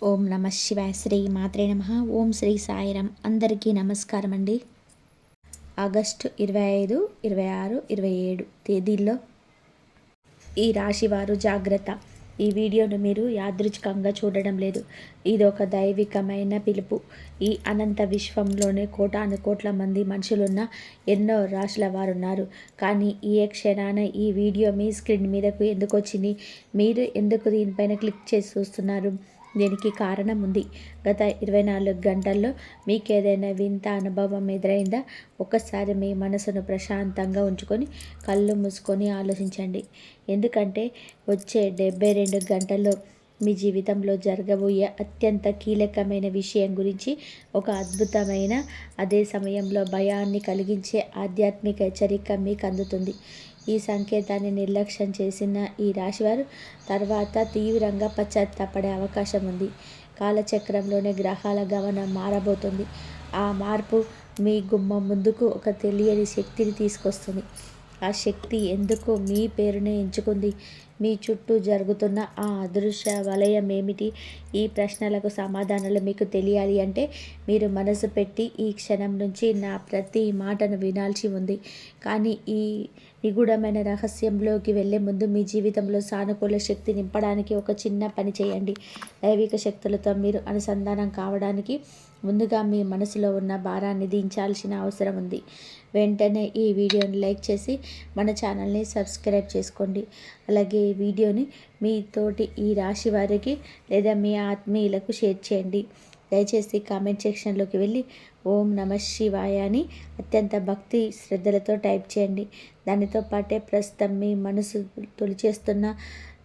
ఓం నమ శివాయ. శ్రీ మాత్రే నమ. ఓం శ్రీ సాయిరాం. అందరికీ నమస్కారం అండి. ఆగస్టు 25, 26, 27 తేదీల్లో ఈ రాశివారు జాగ్రత్త. ఈ వీడియోను మీరు యాదృచ్ఛికంగా చూడడం లేదు. ఇది ఒక దైవికమైన పిలుపు. ఈ అనంత విశ్వంలోనే కోటాను కోట్ల మంది మనుషులున్న ఎన్నో రాశుల వారు ఉన్నారు. కానీ ఏ క్షణాన ఈ వీడియో మీ స్క్రీన్ మీదకు ఎందుకు వచ్చింది? మీరు ఎందుకు దీనిపైన క్లిక్ చేసి చూస్తున్నారు? దీనికి కారణం ఉంది. గత 24 గంటల్లో మీకు ఏదైనా వింత అనుభవం ఎదురైందా? ఒక్కసారి మీ మనసును ప్రశాంతంగా ఉంచుకొని కళ్ళు మూసుకొని ఆలోచించండి. ఎందుకంటే వచ్చే 72 గంటల్లో మీ జీవితంలో జరగబోయే అత్యంత కీలకమైన విషయం గురించి ఒక అద్భుతమైన, అదే సమయంలో భయాన్ని కలిగించే ఆధ్యాత్మిక హెచ్చరిక మీకు అందుతుంది. ఈ సంకేతాన్ని నిర్లక్ష్యం చేసిన ఈ రాశివారు తర్వాత తీవ్రంగా పశ్చాత్తాపడే అవకాశం ఉంది. కాలచక్రంలోని గ్రహాల గమనం మారబోతుంది. ఆ మార్పు మీ గుమ్మం ముందుకు ఒక తెలియని శక్తిని తీసుకొస్తుంది. ఆ శక్తి ఎందుకు మీ పేరునే ఎంచుకుంది? మీ చుట్టూ జరుగుతున్న ఆ అదృశ్య వలయం ఏమిటి? ఈ ప్రశ్నలకు సమాధానాలు మీకు తెలియాలి అంటే మీరు మనసు పెట్టి ఈ క్షణం నుంచి నా ప్రతి మాటను వినాల్సి ఉంది. కానీ ఈ నిగూఢమైన రహస్యంలోకి వెళ్ళే ముందు మీ జీవితంలో సానుకూల శక్తి నింపడానికి ఒక చిన్న పని చేయండి. దైవిక శక్తులతో మీరు అనుసంధానం కావడానికి ముందుగా మీ మనసులో ఉన్న భారాన్ని దించాల్సిన అవసరం ఉంది. వెంటనే ఈ వీడియోని లైక్ చేసి మన ఛానల్ని సబ్స్క్రైబ్ చేసుకోండి. అలాగే ఈ వీడియోని మీ తోటి ఈ రాశి వారికి లేదా మీ ఆత్మీయులకు షేర్ చేయండి. దయచేసి కామెంట్ సెక్షన్లోకి వెళ్ళి ఓం నమ శివాయ అని అత్యంత భక్తి శ్రద్ధలతో టైప్ చేయండి. దానితో పాటే ప్రస్తుతం మీ మనసు తొలిచేస్తున్న,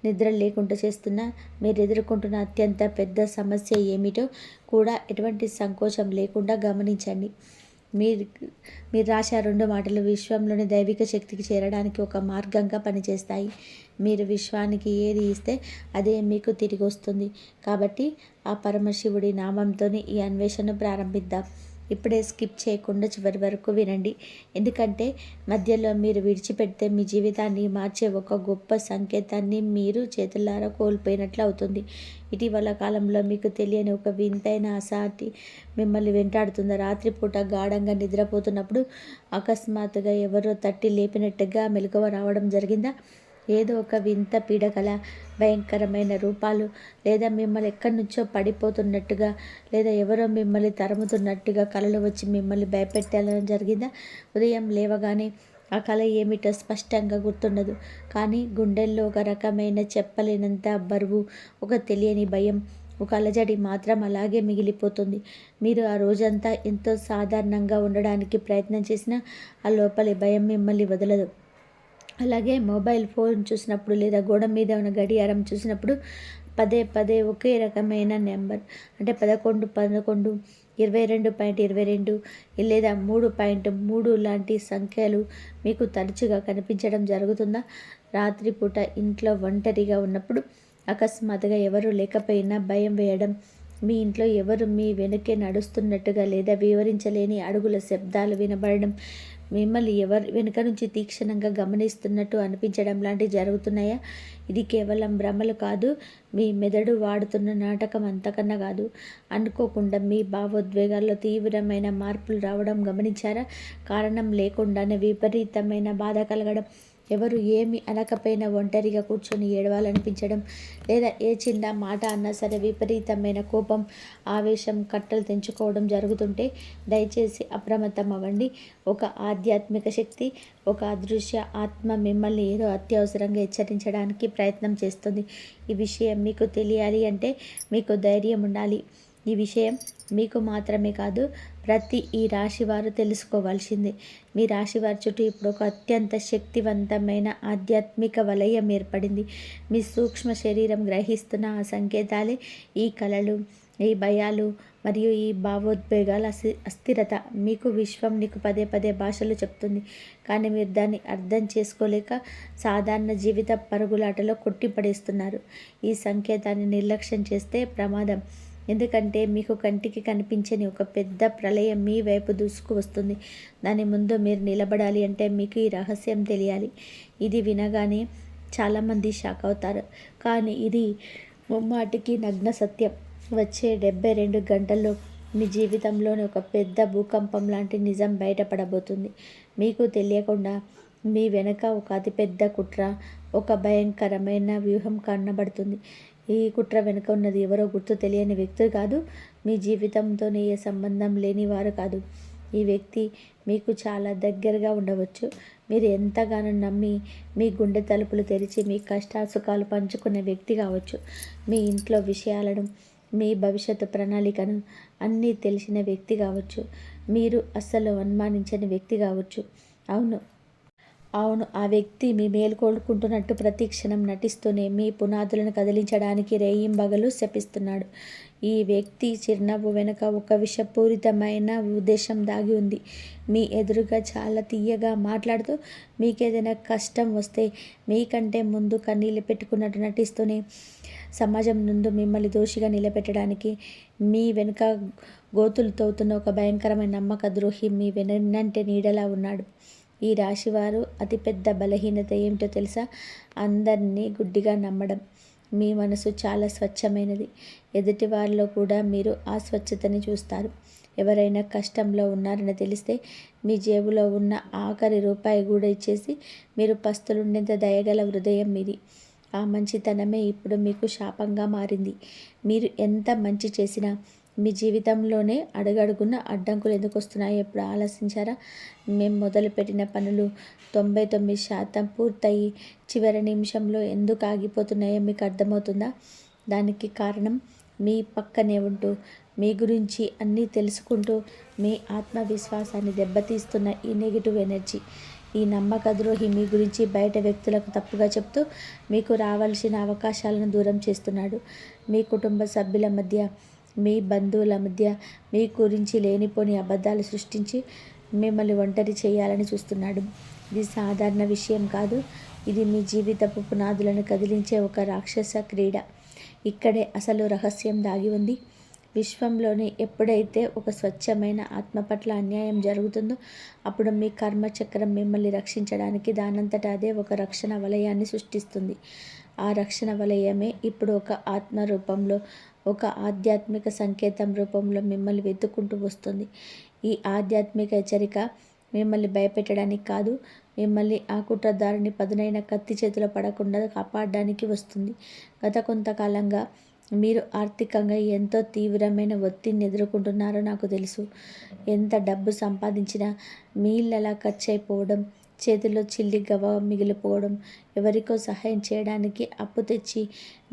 నిద్ర లేకుండా చేస్తున్న, మీరు ఎదుర్కొంటున్న అత్యంత పెద్ద సమస్య ఏమిటో కూడా ఎటువంటి సంకోచం లేకుండా గమనించండి. మీరు రాసే 2 మాటలు విశ్వంలోని దైవిక శక్తికి చేరడానికి ఒక మార్గంగా పనిచేస్తాయి. మీరు విశ్వానికి ఏది ఇస్తే అదే మీకు తిరిగి వస్తుంది. కాబట్టి ఆ పరమశివుడి నామంతోనే ఈ అన్వేషణ ప్రారంభిద్దాం. ఇప్పుడే స్కిప్ చేయకుండా చివరి వరకు వినండి. ఎందుకంటే మధ్యలో మీరు విడిచిపెడితే మీ జీవితాన్ని మార్చే ఒక గొప్ప సంకేతాన్ని మీరు చేతులారా కోల్పోయినట్లు అవుతుంది. ఇటీవల కాలంలో మీకు తెలియని ఒక వింతైన అసాటి మిమ్మల్ని వెంటాడుతుంది. రాత్రిపూట గాఢంగా నిద్రపోతున్నప్పుడు అకస్మాత్తుగా ఎవరో తట్టి లేపినట్టుగా మెలకువ రావడం జరిగిందా? ఏదో ఒక వింత పీడకల, భయంకరమైన రూపాలు, లేదా మిమ్మల్ని ఎక్కడి నుంచో పడిపోతున్నట్టుగా, లేదా ఎవరో మిమ్మల్ని తరుముతున్నట్టుగా కలలు వచ్చి మిమ్మల్ని భయపెట్టాలని జరిగిందా? ఉదయం లేవగానే ఆ కళ ఏమిటో స్పష్టంగా గుర్తుండదు. కానీ గుండెల్లో ఒక రకమైన చెప్పలేనంత బరువు, ఒక తెలియని భయం, ఒక అలజడి మాత్రం అలాగే మిగిలిపోతుంది. మీరు ఆ రోజంతా ఎంతో సాధారణంగా ఉండడానికి ప్రయత్నం చేసినా ఆ లోపలి భయం మిమ్మల్ని వదలదు. అలాగే మొబైల్ ఫోన్ చూసినప్పుడు లేదా గోడ మీద ఉన్న గడియారం చూసినప్పుడు పదే పదే ఒకే రకమైన నెంబర్, అంటే 11, 11, 22.22 లేదా 3.3 లాంటి సంఖ్యలు మీకు తరచుగా కనిపించడం జరుగుతుందా? రాత్రిపూట ఇంట్లో ఒంటరిగా ఉన్నప్పుడు అకస్మాత్తుగా ఎవరు లేకపోయినా భయం వేయడం, మీ ఇంట్లో ఎవరు మీ వెనుకే నడుస్తున్నట్టుగా లేదా వివరించలేని అడుగుల శబ్దాలు వినబడడం, మిమ్మల్ని ఎవరు వెనుక నుంచి తీక్షణంగా గమనిస్తున్నట్టు అనిపించడం లాంటివి జరుగుతున్నాయా? ఇది కేవలం భ్రమలు కాదు, మీ మెదడు వాడుతున్న నాటకం అంతకన్నా కాదు. అనుకోకుండా మీ భావోద్వేగాల్లో తీవ్రమైన మార్పులు రావడం గమనించారా? కారణం లేకుండానే విపరీతమైన బాధ కలగడం, ఎవరు ఏమి అనకపోయినా ఒంటరిగా కూర్చొని ఏడవాలనిపించడం, లేదా ఏ చిన్న మాట అన్నా సరే విపరీతమైన కోపం, ఆవేశం కట్టలు తెంచుకోవడం జరుగుతుంటే దయచేసి అప్రమత్తం అవ్వండి. ఒక ఆధ్యాత్మిక శక్తి, ఒక అదృశ్య ఆత్మ మిమ్మల్ని ఏదో అత్యవసరంగా హెచ్చరించడానికి ప్రయత్నం చేస్తుంది. ఈ విషయం మీకు తెలియాలి అంటే మీకు ధైర్యం ఉండాలి. ఈ విషయం మీకు మాత్రమే కాదు, ప్రతి ఈ రాశివారు తెలుసుకోవాల్సిందే. మీ రాశివారి చుట్టూ ఇప్పుడు ఒక అత్యంత శక్తివంతమైన ఆధ్యాత్మిక వలయం ఏర్పడింది. మీ సూక్ష్మ శరీరం గ్రహిస్తున్న ఆ సంకేతాలే ఈ కళలు, ఈ భయాలు మరియు ఈ భావోద్వేగాల అస్థిరత. మీకు విశ్వం నీకు పదే పదే భాషలు చెప్తుంది, కానీ మీరు దాన్ని అర్థం చేసుకోలేక సాధారణ జీవిత పరుగులాటలో కొట్టిపడేస్తున్నారు. ఈ సంకేతాన్ని నిర్లక్ష్యం చేస్తే ప్రమాదం. ఎందుకంటే మీకు కంటికి కనిపించని ఒక పెద్ద ప్రళయం మీ వైపు దూసుకు వస్తుంది. దాని ముందు మీరు నిలబడాలి అంటే మీకు ఈ రహస్యం తెలియాలి. ఇది వినగానే చాలామంది షాక్ అవుతారు, కానీ ఇది ముమ్మాటికి నగ్న సత్యం. వచ్చే 72 గంటల్లో మీ జీవితంలోని ఒక పెద్ద భూకంపం లాంటి నిజం బయటపడబోతుంది. మీకు తెలియకుండా మీ వెనక ఒక అతిపెద్ద కుట్ర, ఒక భయంకరమైన వ్యూహం కనబడుతుంది. ఈ కుట్ర వెనుక ఉన్నది ఎవరో గుర్తు తెలియని వ్యక్తి కాదు, మీ జీవితంతోనే ఏ సంబంధం లేని వారు కాదు. ఈ వ్యక్తి మీకు చాలా దగ్గరగా ఉండవచ్చు. మీరు ఎంతగానో నమ్మి మీ గుండె తలుపులు తెరిచి మీ కష్టాసుఖాలు పంచుకునే వ్యక్తి కావచ్చు. మీ ఇంట్లో విషయాలను, మీ భవిష్యత్తు ప్రణాళికను అన్నీ తెలిసిన వ్యక్తి కావచ్చు. మీరు అస్సలు అనుమానించని వ్యక్తి కావచ్చు. అవును, ఆ వ్యక్తి మీ మేలు కోరుకుంటున్నట్టు ప్రతి క్షణం నటిస్తూనే మీ పునాదులను కదిలించడానికి రేయింబగలు శపిస్తున్నాడు. ఈ వ్యక్తి చిరునవ్వు వెనుక ఒక విషపూరితమైన ఉద్దేశం దాగి ఉంది. మీ ఎదురుగా చాలా తీయగా మాట్లాడుతూ, మీకేదైనా కష్టం వస్తే మీకంటే ముందు కన్నీళ్ళు పెట్టుకున్నట్టు నటిస్తూనే సమాజం ముందు మిమ్మల్ని దోషిగా నిలబెట్టడానికి మీ వెనుక గోతులు తవ్వుతున్న ఒక భయంకరమైన నమ్మక ద్రోహి మీ వెన్నంటే నీడలా ఉన్నాడు. ఈ రాశివారు అతిపెద్ద బలహీనత ఏమిటో తెలుసా? అందరినీ గుడ్డిగా నమ్మడం. మీ మనసు చాలా స్వచ్ఛమైనది. ఎదుటి వారిలో కూడా మీరు ఆ స్వచ్ఛతని చూస్తారు. ఎవరైనా కష్టంలో ఉన్నారని తెలిస్తే మీ జేబులో ఉన్న ఆఖరి రూపాయి కూడా ఇచ్చేసి మీరు పస్తులుండేంత దయగల హృదయం మీది. ఆ మంచితనమే ఇప్పుడు మీకు శాపంగా మారింది. మీరు ఎంత మంచి చేసినా మీ జీవితంలోనే అడుగడుగున అడ్డంకులు ఎందుకు వస్తున్నాయో ఎప్పుడు ఆలోచించారా? మేము మొదలుపెట్టిన పనులు 99% పూర్తయి చివరి నిమిషంలో ఎందుకు ఆగిపోతున్నాయో మీకు అర్థమవుతుందా? దానికి కారణం మీ పక్కనే ఉంటూ, మీ గురించి అన్నీ తెలుసుకుంటూ మీ ఆత్మవిశ్వాసాన్ని దెబ్బతీస్తున్న ఈ నెగిటివ్ ఎనర్జీ. ఈ నమ్మక ద్రోహి మీ గురించి బయట వ్యక్తులకు తప్పుగా చెప్తూ మీకు రావాల్సిన అవకాశాలను దూరం చేస్తున్నాడు. మీ కుటుంబ సభ్యుల మధ్య, మీ బంధువుల మధ్య మీ గురించి లేనిపోని అబద్ధాలు సృష్టించి మిమ్మల్ని ఒంటరి చేయాలని చూస్తున్నాడు. ఇది సాధారణ విషయం కాదు. ఇది మీ జీవితపు పునాదులను కదిలించే ఒక రాక్షస క్రీడ. ఇక్కడే అసలు రహస్యం దాగి ఉంది. విశ్వంలోని ఎప్పుడైతే ఒక స్వచ్ఛమైన ఆత్మ పట్ల అన్యాయం జరుగుతుందో అప్పుడు మీ కర్మచక్రం మిమ్మల్ని రక్షించడానికి దానంతట అదే ఒక రక్షణ వలయాన్ని సృష్టిస్తుంది. ఆ రక్షణ వలయమే ఇప్పుడు ఒక ఆత్మ రూపంలో, ఒక ఆధ్యాత్మిక సంకేతం రూపంలో మిమ్మల్ని వెతుక్కుంటూ వస్తుంది. ఈ ఆధ్యాత్మిక హెచ్చరిక మిమ్మల్ని భయపెట్టడానికి కాదు, మిమ్మల్ని ఆ కుట్రదారుని పదునైన కత్తి చేతిలో పడకుండా కాపాడడానికి వస్తుంది. గత కొంతకాలంగా మీరు ఆర్థికంగా ఎంతో తీవ్రమైన ఒత్తిడిని ఎదుర్కొంటున్నారో నాకు తెలుసు. ఎంత డబ్బు సంపాదించినా మీళ్ళలా ఖర్చు అయిపోవడం, చేతిలో చిల్లి గవ్వ మిగిలిపోవడం, ఎవరికో సహాయం చేయడానికి అప్పు తెచ్చి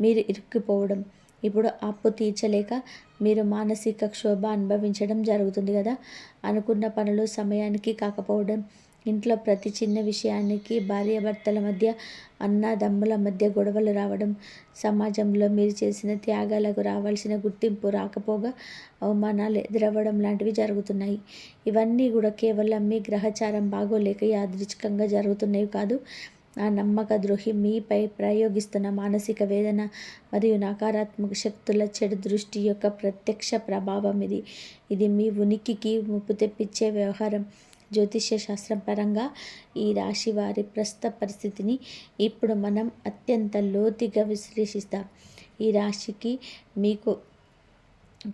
మీరు ఇరుక్కుపోవడం, ఇప్పుడు అప్పు తీర్చలేక మీరు మానసిక క్షోభ అనుభవించడం జరుగుతుంది కదా. అనుకున్న పనులు సమయానికి కాకపోవడం, ఇంట్లో ప్రతి చిన్న విషయానికి భార్యాభర్తల మధ్య, అన్నదమ్ముల మధ్య గొడవలు రావడం, సమాజంలో మీరు చేసిన త్యాగాలకు రావాల్సిన గుర్తింపు రాకపోగా అవమానాలు ఎదురవ్వడం లాంటివి జరుగుతున్నాయి. ఇవన్నీ కూడా కేవలం మీ గ్రహచారం బాగోలేక యాదృచ్ఛికంగా జరుగుతున్నవి కాదు. ఆ నమ్మక ద్రోహి మీపై ప్రయోగిస్తున్న మానసిక వేదన మరియు నకారాత్మక శక్తుల చెడు దృష్టి యొక్క ప్రత్యక్ష ప్రభావం ఇది. ఇది మీ ఉనికికి ముప్పు తెప్పించే వ్యవహారం. జ్యోతిష్య శాస్త్రం పరంగా ఈ రాశి వారి ప్రస్తుత పరిస్థితిని ఇప్పుడు మనం అత్యంత లోతుగా విశ్లేషిస్తాం. ఈ రాశికి మీకు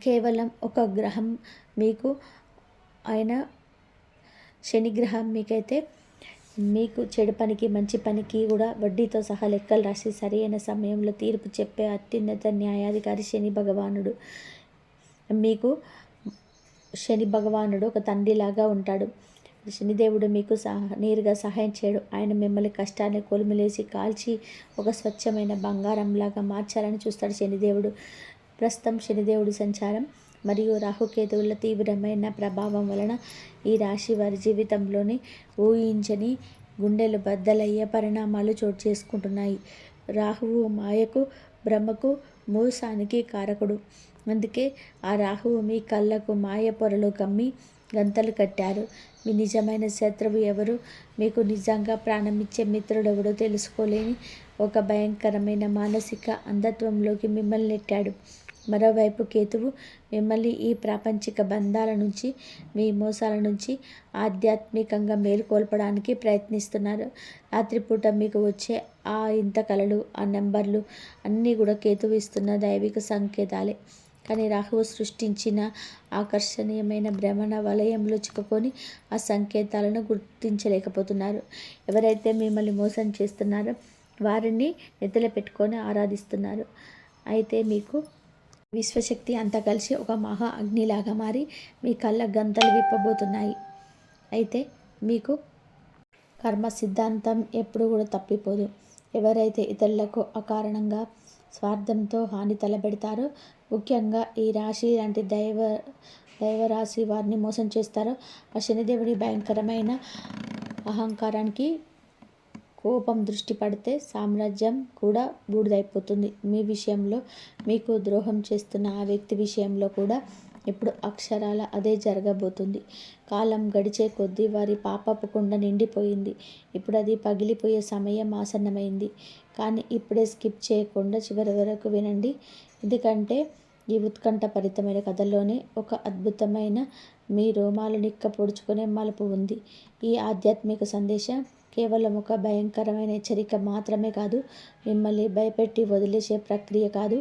కేవలం ఒక గ్రహం మీకు అయిన శనిగ్రహం మీకైతే మీకు చెడు పనికి మంచి పనికి కూడా వడ్డీతో సహా లెక్కలు రాసి సరైన సమయంలో తీర్పు చెప్పే అత్యున్నత న్యాయాధికారి శని భగవానుడు. మీకు శని భగవానుడు ఒక తండ్రిలాగా ఉంటాడు. శనిదేవుడు మీకు నేరుగా సహాయం చేయడు. ఆయన మిమ్మల్ని కష్టాన్ని కొలిమిలేసి కాల్చి ఒక స్వచ్ఛమైన బంగారంలాగా మార్చాలని చూస్తాడు శనిదేవుడు. ప్రస్తుతం శనిదేవుడి సంచారం మరియు రాహుకేతువుల తీవ్రమైన ప్రభావం వలన ఈ రాశి వారి జీవితంలోని ఊహించని గుండెలు బద్దలయ్యే పరిణామాలు చోటు చేసుకుంటున్నాయి. రాహువు మాయకు, భ్రమకు, మోసానికి కారకుడు. అందుకే ఆ రాహువు మీ కళ్ళకు మాయ పొరలు కమ్మి గంతలు కట్టారు. మీ నిజమైన శత్రువు ఎవరు, మీకు నిజంగా ప్రాణమిచ్చే మిత్రుడెవడో తెలుసుకోలేని ఒక భయంకరమైన మానసిక అంధత్వంలోకి మిమ్మల్ని నెట్టాడు. మరోవైపు కేతువు మిమ్మల్ని ఈ ప్రాపంచిక బంధాల నుంచి, మీ మోసాల నుంచి ఆధ్యాత్మికంగా మేలుకొల్పడానికి ప్రయత్నిస్తున్నారు. రాత్రిపూట మీకు వచ్చే ఆ ఇంత కలలు, ఆ నెంబర్లు అన్నీ కూడా కేతువు ఇస్తున్న దైవిక సంకేతాలే. కానీ రాహువు సృష్టించిన ఆకర్షణీయమైన భ్రమణ వలయంలో చిక్కుకొని ఆ సంకేతాలను గుర్తించలేకపోతున్నారు. ఎవరైతే మిమ్మల్ని మోసం చేస్తున్నారో వారిని నెత్తిన పెట్టుకొని ఆరాధిస్తున్నారు. అయితే మీకు విశ్వశక్తి అంతా కలిసి ఒక మహా అగ్నిలాగా మారి మీ కళ్ళ గంతలు విప్పబోతున్నాయి. అయితే మీకు కర్మ సిద్ధాంతం ఎప్పుడు కూడా తప్పిపోదు. ఎవరైతే ఇతరులకు అకారణంగా స్వార్థంతో హాని తలపెడతారో, ముఖ్యంగా ఈ రాశి లాంటి దైవరాశి వారిని మోసం చేస్తారో, ఆ శనిదేవుడి భయంకరమైన అహంకారానికి కోపం దృష్టి పడితే సామ్రాజ్యం కూడా బూడిదైపోతుంది. మీ విషయంలో మీకు ద్రోహం చేస్తున్న ఆ వ్యక్తి విషయంలో కూడా ఇప్పుడు అక్షరాల అదే జరగబోతుంది. కాలం గడిచే కొద్దీ వారి పాపపు కుండ నిండిపోయింది. ఇప్పుడు అది పగిలిపోయే సమయం ఆసన్నమైంది. కానీ ఇప్పుడే స్కిప్ చేయకుండా చివరి వరకు వినండి. ఎందుకంటే ఈ ఉత్కంఠభరితమైన కథలోనే ఒక అద్భుతమైన, మీ రోమాలు నిక్క పొడుచుకునే మలుపు ఉంది. ఈ ఆధ్యాత్మిక సందేశం కేవలం ఒక భయంకరమైన హెచ్చరిక మాత్రమే కాదు, మిమ్మల్ని భయపెట్టి వదిలేసే ప్రక్రియ కాదు.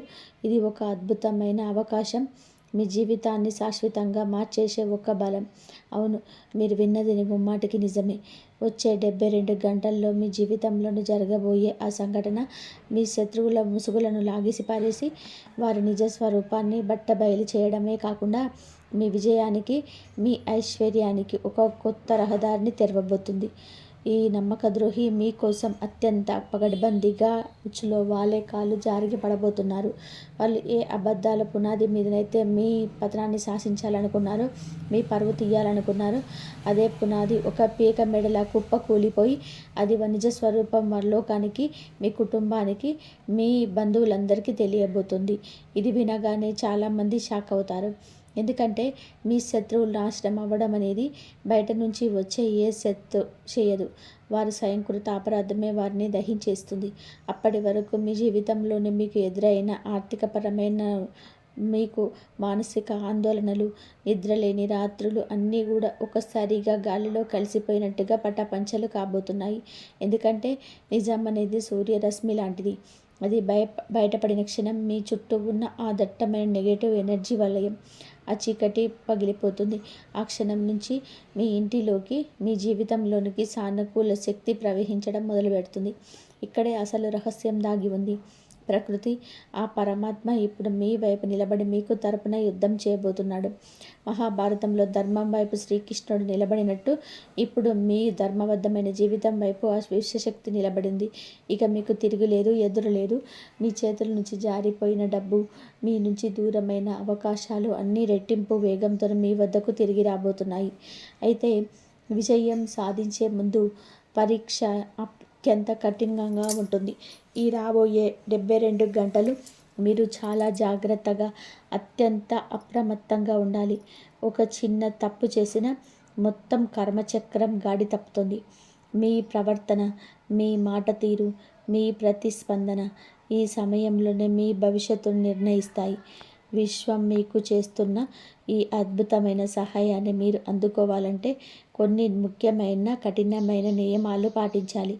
ఇది ఒక అద్భుతమైన అవకాశం, మీ జీవితాన్ని శాశ్వతంగా మార్చేసే ఒక బలం. అవును, మీరు విన్నది ముమ్మాటికి నిజమే. వచ్చే 72 గంటల్లో మీ జీవితంలోని జరగబోయే ఆ సంఘటన మీ శత్రువుల ముసుగులను లాగేసి పారేసి వారి నిజస్వరూపాన్ని బట్టబయలు చేయడమే కాకుండా మీ విజయానికి, మీ ఐశ్వర్యానికి ఒక కొత్త రహదారిని తెరవబోతుంది. ఈ నమ్మకద్రోహి మీకోసం అత్యంత పగడ్బందీగా ఉచ్చులో వాలే కాళ్ళు జారికి పడబోతున్నారు. వాళ్ళు ఏ అబద్ధాల పునాది మీదనైతే మీ పతనాన్ని శాసించాలనుకున్నారో, మీ పరువు తీయాలనుకున్నారో, అదే పునాది ఒక పీక మెడల కుప్ప కూలిపోయి అది నిజ స్వరూపం లోకానికి, మీ కుటుంబానికి, మీ బంధువులందరికీ తెలియబోతుంది. ఇది వినగానే చాలామంది షాక్ అవుతారు. ఎందుకంటే మీ శత్రువులు నాశనం అవ్వడం అనేది బయట నుంచి వచ్చే ఏ శక్తి చేయదు. వారి స్వయంకృత అపరాధమే వారిని దహించేస్తుంది. అప్పటి వరకు మీ జీవితంలోనే మీకు ఎదురైన ఆర్థికపరమైన, మీకు మానసిక ఆందోళనలు, నిద్రలేని రాత్రులు అన్నీ కూడా ఒక్కసారిగా గాలిలో కలిసిపోయినట్టుగా పటాపంచలు కాబోతున్నాయి. ఎందుకంటే నిజం అనేది సూర్యరశ్మి లాంటిది. అది బయటపడిన క్షణం మీ చుట్టూ ఉన్న ఆ దట్టమైన నెగటివ్ ఎనర్జీ వలయం, ఆ చీకటి పగిలిపోతుంది. ఆ క్షణం నుంచి మీ ఇంటిలోకి, మీ జీవితంలోనికి సానుకూల శక్తి ప్రవహించడం మొదలుపెడుతుంది. ఇక్కడే అసలు రహస్యం దాగి ఉంది. ప్రకృతి, ఆ పరమాత్మ ఇప్పుడు మీ వైపు నిలబడి మీకు తరపున యుద్ధం చేయబోతున్నాడు. మహాభారతంలో ధర్మం వైపు శ్రీకృష్ణుడు నిలబడినట్టు ఇప్పుడు మీ ధర్మబద్ధమైన జీవితం వైపు ఆ విశ్వశక్తి నిలబడింది. ఇక మీకు తిరుగులేదు, ఎదురు లేదు. మీ చేతుల నుంచి జారిపోయిన డబ్బు, మీ నుంచి దూరమైన అవకాశాలు అన్నీ రెట్టింపు వేగంతో మీ వద్దకు తిరిగి రాబోతున్నాయి. అయితే విజయం సాధించే ముందు పరీక్ష అత్యంత కఠినంగా ఉంటుంది. ఈ రాబోయే 72 గంటలు మీరు చాలా జాగ్రత్తగా, అత్యంత అప్రమత్తంగా ఉండాలి. ఒక చిన్న తప్పు చేసిన మొత్తం కర్మచక్రం గాడి తప్పుతుంది. మీ ప్రవర్తన, మీ మాట తీరు, మీ ప్రతిస్పందన ఈ సమయంలోనే మీ భవిష్యత్తును నిర్ణయిస్తాయి. విశ్వం మీకు చేస్తున్న ఈ అద్భుతమైన సహాయాన్ని మీరు అందుకోవాలంటే కొన్ని ముఖ్యమైన, కఠినమైన నియమాలు పాటించాలి.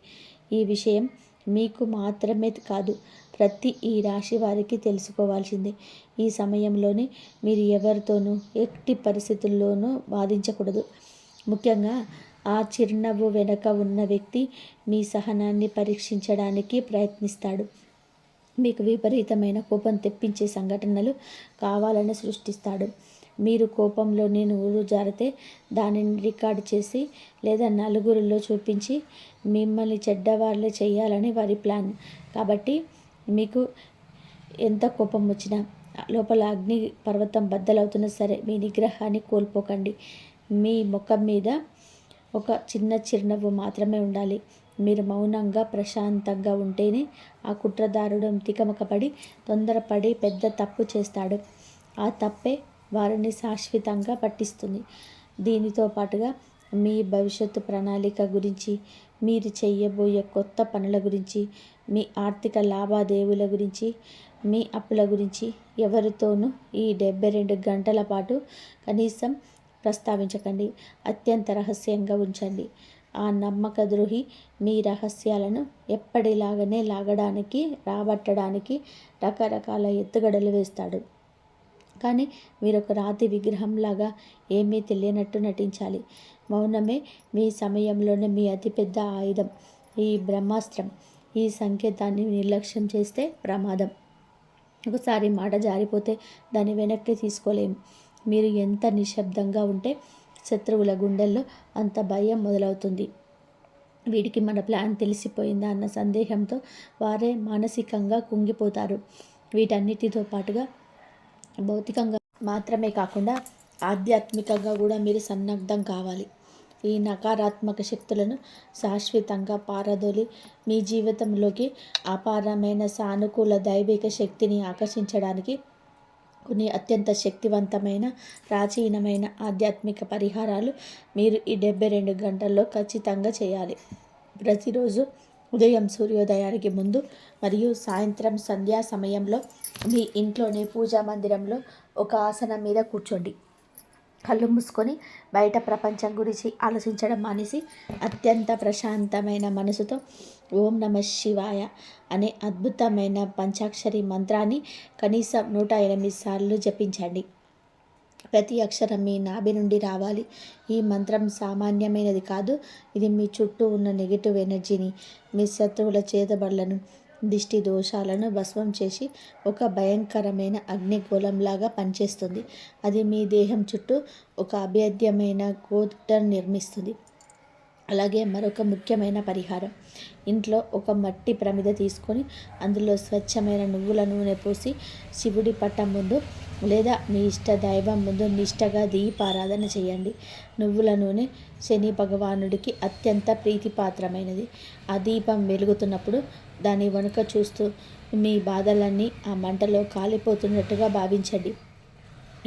ఈ విషయం మీకు మాత్రమే కాదు, ప్రతి ఈ రాశి వారికి తెలుసుకోవాల్సిందే. ఈ సమయంలోనే మీరు ఎవరితోనూ ఎట్టి పరిస్థితుల్లోనూ వాదించకూడదు. ముఖ్యంగా ఆ చిరునవ్వు వెనుక ఉన్న వ్యక్తి మీ సహనాన్ని పరీక్షించడానికి ప్రయత్నిస్తాడు. మీకు విపరీతమైన కోపం తెప్పించే సంఘటనలు కావాలని సృష్టిస్తాడు. మీరు కోపంలోని నూరు జారితే దానిని రికార్డు చేసి లేదా నలుగురిలో చూపించి మిమ్మల్ని చెడ్డవాళ్ళే చేయాలని వారి ప్లాన్. కాబట్టి మీకు ఎంత కోపం వచ్చినా, లోపల అగ్ని పర్వతం బద్దలవుతున్నా సరే మీ నిగ్రహాన్ని కోల్పోకండి. మీ ముఖం మీద ఒక చిన్న చిరునవ్వు మాత్రమే ఉండాలి. మీరు మౌనంగా, ప్రశాంతంగా ఉంటేనే ఆ కుట్రదారుడు తికమకపడి, తొందరపడి పెద్ద తప్పు చేస్తాడు. ఆ తప్పే వారిని శాశ్వతంగా పట్టిస్తుంది. దీనితో పాటుగా మీ భవిష్యత్తు ప్రణాళిక గురించి, మీరు చేయబోయే కొత్త పనుల గురించి, మీ ఆర్థిక లావాదేవీల గురించి, మీ అప్పుల గురించి ఎవరితోనూ ఈ 72 గంటల పాటు కనీసం ప్రస్తావించకండి. అత్యంత రహస్యంగా ఉంచండి. ఆ నమ్మక ద్రోహి మీ రహస్యాలను ఎప్పటిలాగానే లాగడానికి, రాబట్టడానికి రకరకాల ఎత్తుగడలు వేస్తాడు. కానీ మీరు ఒక రాతి విగ్రహంలాగా ఏమీ తెలియనట్టు నటించాలి. మౌనమే మీ సమయంలోనే మీ అతిపెద్ద ఆయుధం. ఈ బ్రహ్మాస్త్రం. ఈ సంకేతాన్ని నిర్లక్ష్యం చేస్తే ప్రమాదం. ఒకసారి మాట జారిపోతే దాన్ని వెనక్కి తీసుకోలేము. మీరు ఎంత నిశ్శబ్దంగా ఉంటే శత్రువుల గుండెల్లో అంత భయం మొదలవుతుంది. వీడికి మన ప్లాన్ తెలిసిపోయిందా అన్న సందేహంతో వారే మానసికంగా కుంగిపోతారు. వీటన్నిటితో పాటుగా భౌతికంగా మాత్రమే కాకుండా ఆధ్యాత్మికంగా కూడా మీరు సన్నద్ధం కావాలి. ఈ నకారాత్మక శక్తులను శాశ్వతంగా పారదోలి మీ జీవితంలోకి అపారమైన సానుకూల దైవిక శక్తిని ఆకర్షించడానికి కొన్ని అత్యంత శక్తివంతమైన ప్రాచీనమైన ఆధ్యాత్మిక పరిహారాలు మీరు ఈ 72 గంటల్లో ఖచ్చితంగా చేయాలి. ప్రతిరోజు ఉదయం సూర్యోదయానికి ముందు మరియు సాయంత్రం సంధ్యా సమయంలో మీ ఇంట్లోనే పూజా మందిరంలో ఒక ఆసనం మీద కూర్చోండి. కళ్ళు మూసుకొని బయట ప్రపంచం గురించి ఆలోచించడం మానేసి అత్యంత ప్రశాంతమైన మనసుతో ఓం నమ శివాయ అనే అద్భుతమైన పంచాక్షరి మంత్రాన్ని కనీసం 108 సార్లు జపించండి. ప్రతి అక్షరం మీ నాభి నుండి రావాలి. ఈ మంత్రం సామాన్యమైనది కాదు. ఇది మీ చుట్టూ ఉన్న నెగిటివ్ ఎనర్జీని, మీ శత్రువుల చేతబడులను, దిష్టి దోషాలను భస్మం చేసి ఒక భయంకరమైన అగ్నిగోళంలాగా పనిచేస్తుంది. అది మీ దేహం చుట్టూ ఒక అభేద్యమైన కోటను నిర్మిస్తుంది. అలాగే మరొక ముఖ్యమైన పరిహారం. ఇంట్లో ఒక మట్టి ప్రమిద తీసుకొని అందులో స్వచ్ఛమైన నువ్వుల నూనె పోసి శివుడి పట్టం ముందు లేదా మీ ఇష్ట దైవం ముందు నిష్టగా దీపారాధన చేయండి. నువ్వుల నూనె శని భగవానుడికి అత్యంత ప్రీతిపాత్రమైనది. ఆ దీపం వెలుగుతున్నప్పుడు దాని వెనుక చూస్తూ మీ బాధలన్నీ ఆ మంటలో కాలిపోతున్నట్టుగా భావించండి.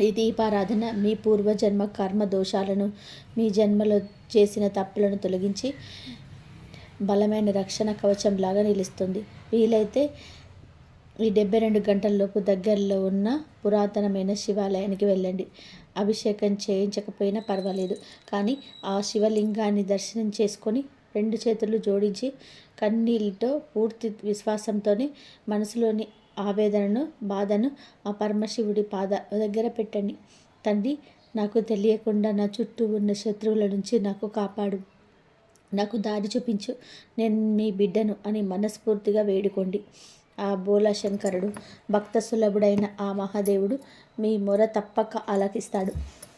ఈ దీపారాధన మీ పూర్వజన్మ కర్మ దోషాలను, మీ జన్మలో చేసిన తప్పులను తొలగించి బలమైన రక్షణ కవచంలాగా నిలుస్తుంది. వీలైతే ఈ 72 గంటల్లోపు దగ్గరలో ఉన్న పురాతనమైన శివాలయానికి వెళ్ళండి. అభిషేకం చేయించకపోయినా పర్వాలేదు, కానీ ఆ శివలింగాన్ని దర్శనం చేసుకొని 2 చేతులు జోడించి కన్నీళ్ళతో పూర్తి విశ్వాసంతోనే మనసులోని ఆవేదనను, బాధను ఆ పరమశివుడి పాద దగ్గర పెట్టండి. తండ్రి, నాకు తెలియకుండా నా చుట్టూ ఉన్న శత్రువుల నుంచి నాకు కాపాడు, నాకు దారి చూపించు, నేను మీ బిడ్డను అని మనస్ఫూర్తిగా వేడుకోండి. ఆ బోలాశంకరుడు, భక్త సులభుడైన ఆ మహాదేవుడు మీ మొర తప్పక ఆలకిస్తాడు.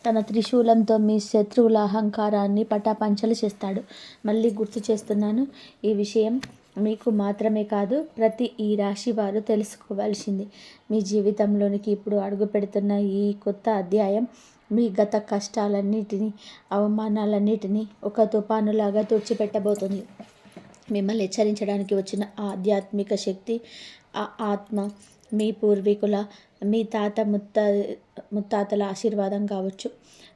తన త్రిశూలంతో మీ శత్రువుల అహంకారాన్ని పటాపంచలు చేస్తాడు. మళ్ళీ గుర్తు చేస్తున్నాను, ఈ విషయం మీకు మాత్రమే కాదు, ప్రతి ఈ రాశి వారు తెలుసుకోవాల్సింది. మీ జీవితంలోనికి ఇప్పుడు అడుగు పెడుతున్న ఈ కొత్త అధ్యాయం మీ గత కష్టాలన్నిటినీ, అవమానాలన్నిటినీ ఒక తుఫానులాగా తుడిచిపెట్టబోతుంది. మిమ్మల్ని హెచ్చరించడానికి వచ్చిన ఆధ్యాత్మిక శక్తి, ఆ ఆత్మ మీ పూర్వీకుల, మీ తాత ముత్తాతల ఆశీర్వాదం కావచ్చు,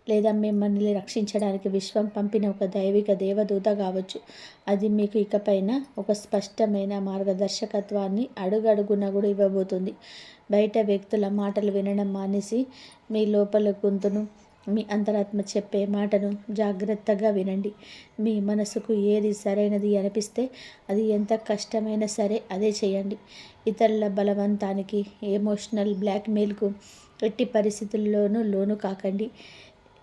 లేదా మిమ్మల్ని రక్షించడానికి విశ్వం పంపిన ఒక దైవిక దేవదూత కావచ్చు. అది మీకు ఇకపైన ఒక స్పష్టమైన మార్గదర్శకత్వాన్ని అడుగడుగునా కూడా ఇవ్వబోతుంది. బయట వ్యక్తుల మాటలు వినడం మానేసి మీ లోపల గొంతును, మీ అంతరాత్మ చెప్పే మాటను జాగ్రత్తగా వినండి. మీ మనసుకు ఏది సరైనది అనిపిస్తే అది ఎంత కష్టమైనా సరే అదే చేయండి. ఇతరుల బలవంతానికి, ఎమోషనల్ బ్లాక్మెయిల్కు ఎట్టి పరిస్థితుల్లోనూ లోను కాకండి.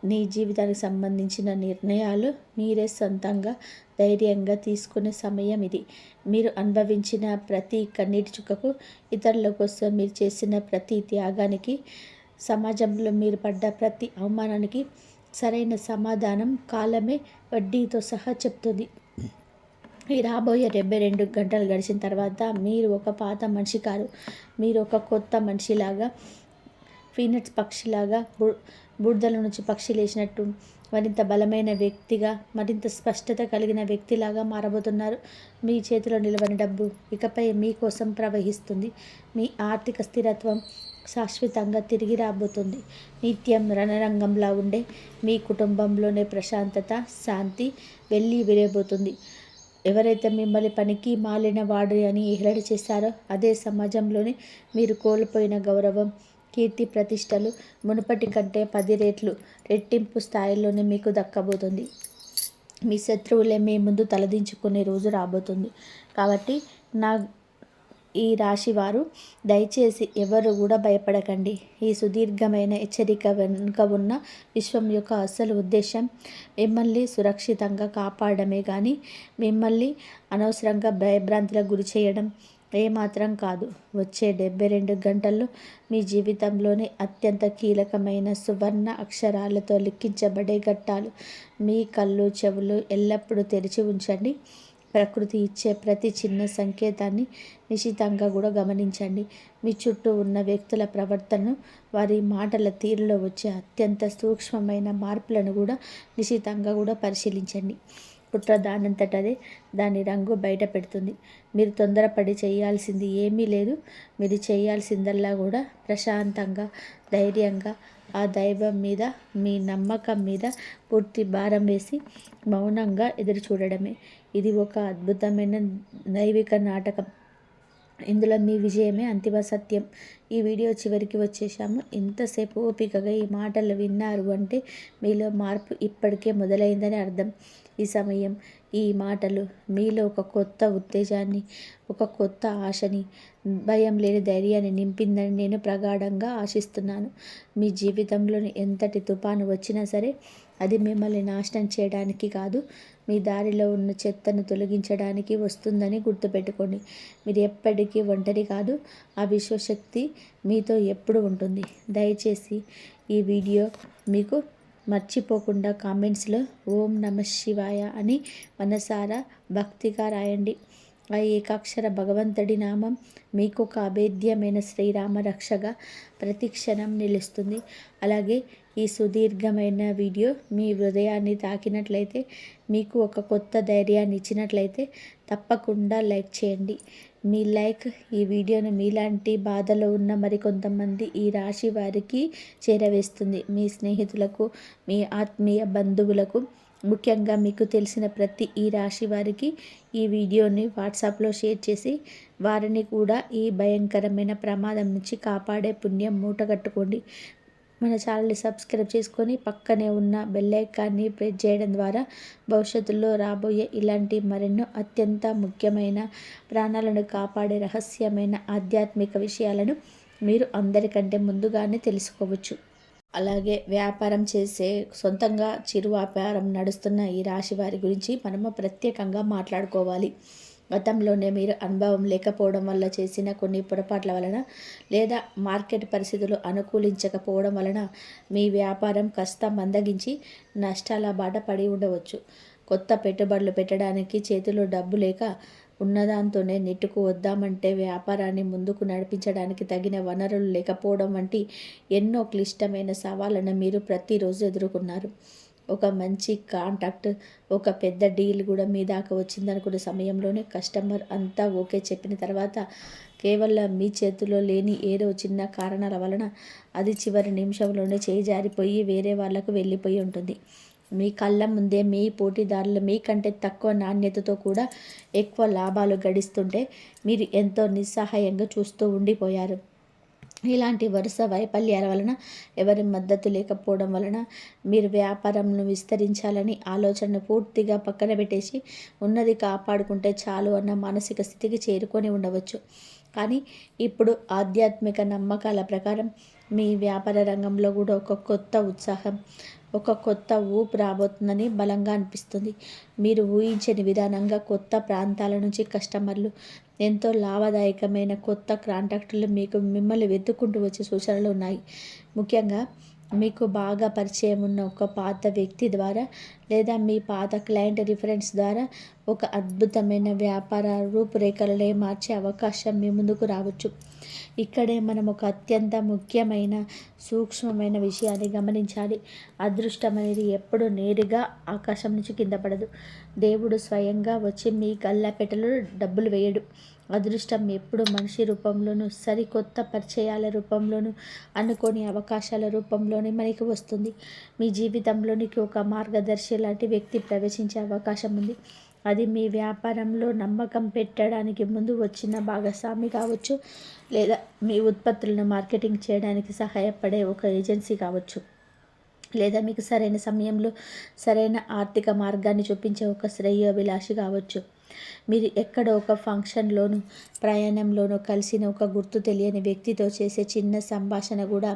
నీ జీవితానికి సంబంధించిన నిర్ణయాలు మీరే సొంతంగా ధైర్యంగా తీసుకునే సమయం ఇది. మీరు అనుభవించిన ప్రతి కన్నీటి చుక్కకు, ఇతరుల కోసం మీరు చేసిన ప్రతి త్యాగానికి, సమాజంలో మీరు పడ్డ ప్రతి అవమానానికి సరైన సమాధానం కాలమే వడ్డీతో సహా చెప్తుంది. ఈ రాబోయే 72 గంటలు గడిచిన తర్వాత మీరు ఒక పాత మనిషి కారు. మీరు ఒక కొత్త మనిషిలాగా, ఫీనట్స్ పక్షిలాగా, బురదల నుంచి పక్షి లేచినట్టు మరింత బలమైన వ్యక్తిగా, మరింత స్పష్టత కలిగిన వ్యక్తిలాగా మారబోతున్నారు. మీ చేతిలో నిలవని డబ్బు ఇకపై మీకోసం ప్రవహిస్తుంది. మీ ఆర్థిక స్థిరత్వం శాశ్వతంగా తిరిగి రాబోతుంది. నిత్యం రణరంగంలా ఉండే మీ కుటుంబంలోనే ప్రశాంతత, శాంతి వెళ్ళి విరబోతుంది. ఎవరైతే మిమ్మల్ని పనికి మాలిన వాడు అని హేళన చేశారో అదే సమాజంలోనే మీరు కోల్పోయిన గౌరవం, కీర్తి ప్రతిష్టలు మునుపటి కంటే 10 రెట్లు రెట్టింపు స్థాయిలోనే మీకు దక్కబోతుంది. మీ శత్రువులే మీ ముందు తలదించుకునే రోజు రాబోతుంది. కాబట్టి ఈ రాశివారు దయచేసి ఎవరు కూడా భయపడకండి. ఈ సుదీర్ఘమైన హెచ్చరిక వెనుక ఉన్న విశ్వం యొక్క అసలు ఉద్దేశం మిమ్మల్ని సురక్షితంగా కాపాడమే కానీ మిమ్మల్ని అనవసరంగా భయభ్రాంతులకు గురి చేయడం ఏమాత్రం కాదు. వచ్చే 72 గంటల్లో మీ జీవితంలోని అత్యంత కీలకమైన సువర్ణ అక్షరాలతో లిఖించబడే ఘట్టాలు. మీ కళ్ళు చెవులు ఎల్లప్పుడూ తెరిచి ఉంచండి. ప్రకృతి ఇచ్చే ప్రతి చిన్న సంకేతాన్ని నిశితంగా కూడా గమనించండి. మీ చుట్టూ ఉన్న వ్యక్తుల ప్రవర్తనను, వారి మాటల తీరులో వచ్చే అత్యంత సూక్ష్మమైన మార్పులను కూడా నిశితంగా కూడా పరిశీలించండి. కుట్ర దానంతటదే దాని రంగు బయట పెడుతుంది. మీరు తొందరపడి చేయాల్సింది ఏమీ లేదు. మీరు చేయాల్సిందల్లా కూడా ప్రశాంతంగా, ధైర్యంగా, ఆ దైవం మీద, మీ నమ్మకం మీద పూర్తి భారం వేసి మౌనంగా ఎదురు చూడడమే. ఇది ఒక అద్భుతమైన దైవిక నాటకం. ఇందులో మీ విజయమే అంతిమ సత్యం. ఈ వీడియో చివరికి వచ్చేసాము. ఇంతసేపు ఓపికగా ఈ మాటలు విన్నారు అంటే మీలో మార్పు ఇప్పటికే మొదలైందని అర్థం. ఈ సమయం, ఈ మాటలు మీలో ఒక కొత్త ఉత్తేజాన్ని, ఒక కొత్త ఆశని, భయం లేని ధైర్యాన్ని నింపిందని నేను ప్రగాఢంగా ఆశిస్తున్నాను. మీ జీవితంలోని ఎంతటి తుఫాను వచ్చినా సరే అది మిమ్మల్ని నాశనం చేయడానికి కాదు, మీ దారిలో ఉన్న చెత్తను తొలగించడానికి వస్తుందని గుర్తుపెట్టుకోండి. మీరు ఎప్పటికీ ఒంటరి కాదు. ఆ విశ్వశక్తి మీతో ఎప్పుడు ఉంటుంది. దయచేసి ఈ వీడియో మీకు మర్చిపోకుండా కామెంట్స్లో ఓం నమః శివాయ అని మనసారా భక్తిగా రాయండి. ఆ ఏకాక్షర భగవంతుడి నామం మీకు ఒక అభేద్యమైన శ్రీరామ రక్షగా ప్రతిక్షణం నిలుస్తుంది. అలాగే ఈ సుదీర్ఘమైన వీడియో మీ హృదయాన్ని తాకినట్లయితే, మీకు ఒక కొత్త ధైర్యాన్ని ఇచ్చినట్లయితే తప్పకుండా లైక్ చేయండి. మీ లైక్ ఈ వీడియోను మీలాంటి బాధలో ఉన్న మరికొంతమంది ఈ రాశి వారికి చేరవేస్తుంది. మీ స్నేహితులకు, మీ ఆత్మీయ బంధువులకు, ముఖ్యంగా మీకు తెలిసిన ప్రతి ఈ రాశి వారికి ఈ వీడియోని వాట్సాప్లో షేర్ చేసి వారిని కూడా ఈ భయంకరమైన ప్రమాదం నుంచి కాపాడే పుణ్యం మూటగట్టుకోండి. మన ఛానల్ని సబ్స్క్రైబ్ చేసుకొని పక్కనే ఉన్న బెల్ ఐకాన్ని ప్రెస్ చేయడం ద్వారా భవిష్యత్తులో రాబోయే ఇలాంటి మరెన్నో అత్యంత ముఖ్యమైన, ప్రాణాలను కాపాడే రహస్యమైన ఆధ్యాత్మిక విషయాలను మీరు అందరికంటే ముందుగానే తెలుసుకోవచ్చు. అలాగే వ్యాపారం చేసే, సొంతంగా చిరు వ్యాపారం నడుస్తున్న ఈ రాశి వారి గురించి మనము ప్రత్యేకంగా మాట్లాడుకోవాలి. గతంలోనే మీరు అనుభవం లేకపోవడం వల్ల చేసిన కొన్ని పొరపాట్ల వలన, లేదా మార్కెట్ పరిస్థితులు అనుకూలించకపోవడం వలన మీ వ్యాపారం కాస్త మందగించి నష్టాల బాట పడి ఉండవచ్చు. కొత్త పెట్టుబడులు పెట్టడానికి చేతిలో డబ్బు లేక ఉన్నదాంతోనే నెట్టుకు వద్దామంటే వ్యాపారాన్ని ముందుకు నడిపించడానికి తగిన వనరులు లేకపోవడం వంటి ఎన్నో క్లిష్టమైన సవాళ్ళను మీరు ప్రతిరోజు ఎదుర్కొన్నారు. ఒక మంచి కాంటాక్ట్, ఒక పెద్ద డీల్ కూడా మీ దాకా వచ్చిందనుకున్న సమయంలోనే కస్టమర్ అంతా ఓకే చెప్పిన తర్వాత కేవలం మీ చేతిలో లేని ఏదో చిన్న కారణాల వలన అది చివరి నిమిషంలోనే చేయి జారిపోయి వేరే వాళ్ళకు వెళ్ళిపోయి ఉంటుంది. మీ కళ్ళ ముందే మీ పోటీదారులు మీకంటే తక్కువ నాణ్యతతో కూడా ఎక్కువ లాభాలు గడిస్తుంటే మీరు ఎంతో నిస్సహాయంగా చూస్తూ ఉండిపోయారు. ఇలాంటి వరుస వైఫల్యాల వలన, ఎవరి మద్దతు లేకపోవడం వలన మీరు వ్యాపారంను విస్తరించాలని ఆలోచనను పూర్తిగా పక్కన పెట్టేసి ఉన్నది కాపాడుకుంటే చాలు అన్న మానసిక స్థితికి చేరుకొని ఉండవచ్చు. కానీ ఇప్పుడు ఆధ్యాత్మిక నమ్మకాల ప్రకారం మీ వ్యాపార రంగంలో కూడా ఒక కొత్త ఉత్సాహం, ఒక కొత్త ఊపు రాబోతుందని బలంగా అనిపిస్తుంది. మీరు ఊహించని విధానంగా కొత్త ప్రాంతాల నుంచి కస్టమర్లు, ఎంతో లాభదాయకమైన కొత్త కాంటాక్టులు మిమ్మల్ని వెతుక్కుంటూ వచ్చే సూచనలు ఉన్నాయి. ముఖ్యంగా మీకు బాగా పరిచయం ఉన్న ఒక పాత వ్యక్తి ద్వారా, లేదా మీ పాత క్లయింట్ రిఫరెన్స్ ద్వారా ఒక అద్భుతమైన వ్యాపార రూపురేఖలనే మార్చే అవకాశం మీ ముందుకు రావచ్చు. ఇక్కడే మనం ఒక అత్యంత ముఖ్యమైన, సూక్ష్మమైన విషయాన్ని గమనించాలి. అదృష్టం అనేది ఎప్పుడు నేరుగా ఆకాశం నుంచి కింద పడదు. దేవుడు స్వయంగా వచ్చి మీ గల్లాపెట్టెలో డబ్బులు వేయడు. అదృష్టం ఎప్పుడు మనిషి రూపంలోనూ, సరికొత్త పరిచయాల రూపంలోనూ, అనుకోని అవకాశాల రూపంలోనే మనకి వస్తుంది. మీ జీవితంలోనికి ఒక మార్గదర్శి లాంటి వ్యక్తి ప్రవేశించే అవకాశం ఉంది. అది మీ వ్యాపారంలో నమ్మకం పెట్టడానికి ముందు వచ్చిన భాగస్వామి కావచ్చు, లేదా మీ ఉత్పత్తులను మార్కెటింగ్ చేయడానికి సహాయపడే ఒక ఏజెన్సీ కావచ్చు, లేదా మీకు సరైన సమయంలో సరైన ఆర్థిక మార్గాన్ని చూపించే ఒక శ్రేయోభిలాషి కావచ్చు. మీరు ఎక్కడో ఒక ఫంక్షన్లోనూ ప్రయాణంలోనూ కలిసిన ఒక గుర్తు తెలియని వ్యక్తితో చేసే చిన్న సంభాషణ కూడా